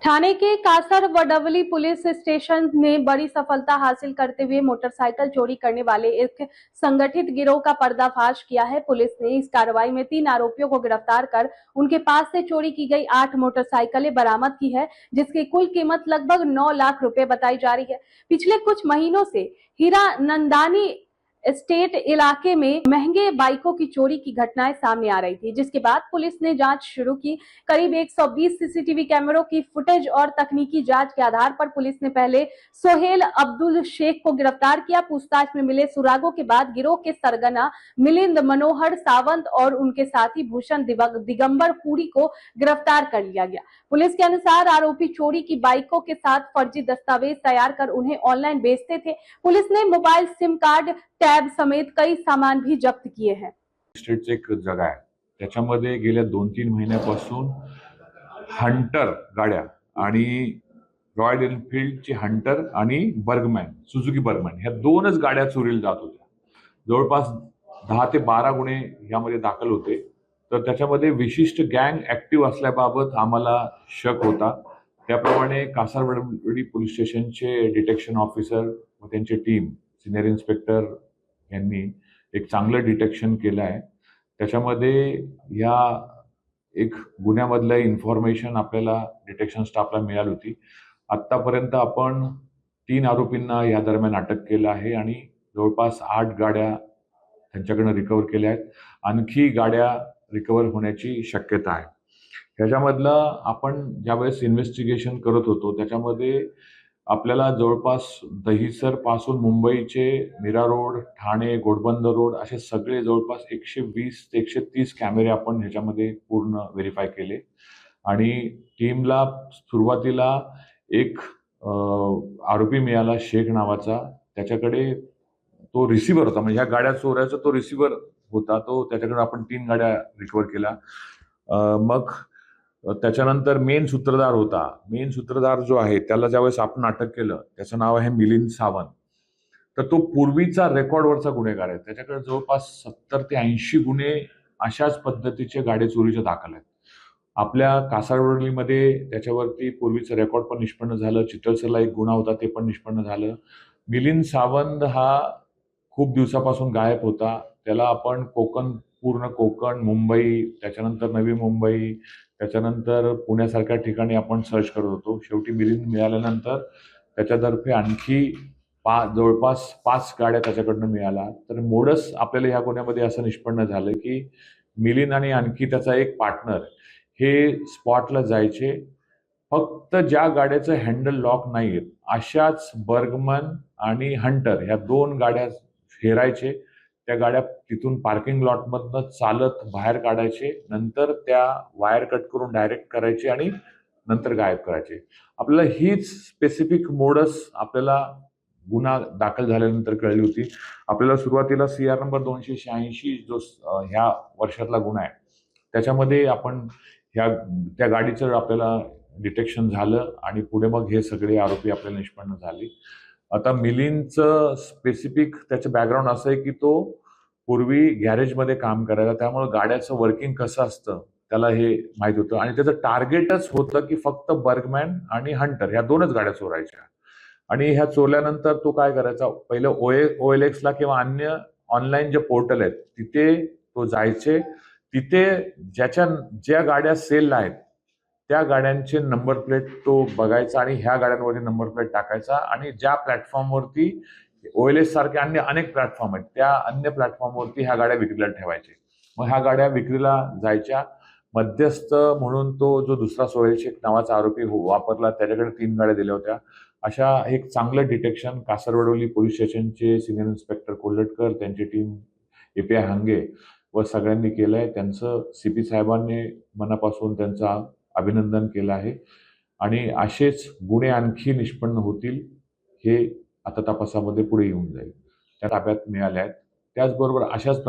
ठाणे के Kasar Wadavali police station ने बड़ी सफलता हासिल करते हुए मोटरसाइकिल चोरी करने वाले एक संगठित गिरोह का पर्दाफाश किया है। पुलिस ने इस कार्रवाई में 3 आरोपियों को गिरफ्तार कर उनके पास से चोरी की गई 8 मोटरसाइकिलें बरामद की है, जिसकी कुल कीमत लगभग 9 लाख रुपए बताई जा रही है। पिछले कुछ महीनों से हीरा नंदानी स्टेट इलाके में महंगे बाइकों की चोरी की घटनाएं सामने आ रही थी, जिसके बाद पुलिस ने जांच शुरू की। करीब 120 सीसीटीवी कैमरों की फुटेज और तकनीकी जांच के आधार पर पुलिस ने पहले सोहेल अब्दुल शेख को गिरफ्तार किया। पूछताछ में मिले सुरागों के बाद गिरोह के सरगना मिलिंद मनोहर सावंत और उनके साथी भूषण दिगंबर पुरी को गिरफ्तार कर लिया गया। पुलिस के अनुसार आरोपी चोरी की बाइकों के साथ फर्जी दस्तावेज तैयार कर उन्हें ऑनलाइन बेचते थे। पुलिस ने मोबाइल सिम कार्ड, टॅब समेत कई सामान भी जप्त किए हैं। स्टेटचं एक जागा आहे, त्याच्यामध्ये गेल्या 2-3 महिन्यापासून हंटर गाड्या आणि रॉयल एनफील्डची हंटर आणि बर्गमॅन, सुझुकी बर्गमॅन ह्या 2च गाड्या चोरीला जात होत्या। जवळपास 10 ते 12 गुन्हे यामध्ये दाखल होते। तर त्याच्यामध्ये विशिष्ट गँग ऍक्टिव्ह असल्याबाबत आम्हाला शक होता। त्याप्रमाणे कासारवडवली पोलीस स्टेशनचे डिटेक्शन ऑफिसर व त्यांची टीम, सिनियर इन्स्पेक्टर यांनी एक चांगलं डिटेक्शन केलं आहे। त्याच्यामध्ये या एक गुन्ह्यामधलं इन्फॉर्मेशन आपल्याला डिटेक्शन स्टाफला मिळाली होती। आतापर्यंत आपण 3 आरोपींना या दरम्यान अटक केलं आहे आणि जवळपास 8 गाड्या त्यांच्याकडून रिकव्हर केल्या आहेत। आणखी गाड्या रिकव्हर होण्याची शक्यता आहे। त्याच्यामधलं आपण ज्यावेळेस इन्व्हेस्टिगेशन करत होतो त्याच्यामध्ये आपल्याला जवळपास दहिसर पासून मुंबईचे मीरा रोड, ठाणे, घोडबंदर रोड असे सगळे जवळपास 120 ते 130 कॅमेरे आपण ह्याच्यामध्ये पूर्ण व्हेरीफाय केले आणि टीमला सुरुवातीला एक आरोपी मिळाला शेख नावाचा। त्याच्याकडे तो रिसिव्हर होता, म्हणजे ह्या गाड्या चोरायचा तो रिसिव्हर होता। तो त्याच्याकडे आपण 3 गाड्या रिकव्हर केल्या। मग त्याच्यानंतर मेन सूत्रधार होता। मेन सूत्रधार जो आहे त्याला ज्यावेळेस आपण अटक केलं त्याचं नाव आहे मिलिंद सावंत। तर तो पूर्वीचा रेकॉर्डवरचा गुन्हेगार आहे। त्याच्याकडे जवळपास 70 ते 80 गुन्हे अशाच पद्धतीचे गाडी चोरीचे दाखल आहेत। आपल्या कासारवडलीमध्ये त्याच्यावरती पूर्वीचं रेकॉर्ड पण निष्पन्न झालं। चितळसरला एक गुन्हा होता ते पण निष्पन्न झालं। मिलिंद सावंत हा खूप दिवसापासून गायब होता। त्याला आपण पूर्ण कोकण, मुंबई, त्याच्यानंतर नवी मुंबई, त्याच्यानंतर पुण्यासारख्या ठिकाणी आपण सर्च करत होतो। शेवटी मिलिंद मिळाल्यानंतर त्याच्यातर्फे आणखी जवळपास 5 गाड्या त्याच्याकडनं मिळाल्या। तर मोडस आपल्याला या गुन्ह्यामध्ये असं निष्पन्न झालं की मिलिंद आणि आणखी त्याचा एक पार्टनर हे स्पॉटला जायचे। फक्त ज्या गाड्याचं हँडल लॉक नाहीये अशाच बर्गमन आणि हंटर ह्या 2 गाड्या हेरायचे। त्या गाड्या तिथून पार्किंग लॉटमधनं चालत बाहेर काढायचे, नंतर त्या वायर कट करून डायरेक्ट करायचे आणि नंतर गायब करायचे। आपल्याला हीच स्पेसिफिक मोडस आपल्याला गुन्हा दाखल झाल्यानंतर कळली होती। आपल्याला सुरुवातीला CR नंबर 286 जो ह्या वर्षातला गुन्हा आहे त्याच्यामध्ये आपण त्या गाडीचं आपल्याला डिटेक्शन झालं आणि पुढे मग हे सगळे आरोपी आपल्याला निष्पन्न झाले। आता मिलिंदचं स्पेसिफिक त्याचं बॅकग्राऊंड असं आहे की तो पूर्वी गॅरेजमध्ये काम करायचा, त्यामुळे गाड्याचं वर्किंग कसं असतं त्याला हे माहित होतं आणि त्याचं टार्गेटच होतं की फक्त बर्गमॅन आणि हंटर ह्या 2च गाड्या चोरायच्या। आणि ह्या चोरल्यानंतर तो काय करायचा, पहिलं OLX ला किंवा अन्य ऑनलाईन जे पोर्टल आहेत तिथे तो जायचे। तिथे ज्या गाड्या सेलला आहेत त्या गाड्यांचे नंबर प्लेट तो बघायचा आणि ह्या गाड्यांवरती नंबर प्लेट टाकायचा आणि ज्या प्लॅटफॉर्मवरती OLX सारखे अन्य अनेक प्लॅटफॉर्म आहेत त्या अन्य प्लॅटफॉर्मवरती ह्या गाड्या विक्रीला ठेवायचे। मग ह्या गाड्या विक्रीला जायच्या। मध्यस्थ म्हणून तो जो दुसरा सोहेल शेख नावाचा आरोपी वापरला, त्याच्याकडे 3 गाड्या दिल्या होत्या। अशा एक चांगलं डिटेक्शन कासारवडवली पोलीस स्टेशनचे सिनियर इन्स्पेक्टर कोल्हटकर, त्यांची टीम API हांगे व सगळ्यांनी केलंय। त्यांचं CP साहेबांनी मनापासून त्यांचा अभिनंदन केलं आहे आणि असेच गुन्हे आणखी निष्पन्न होतील हे आता तपासामध्ये पुढे येऊन जाईल। त्या ताब्यात मिळाल्या आहेत। त्याचबरोबर अशाच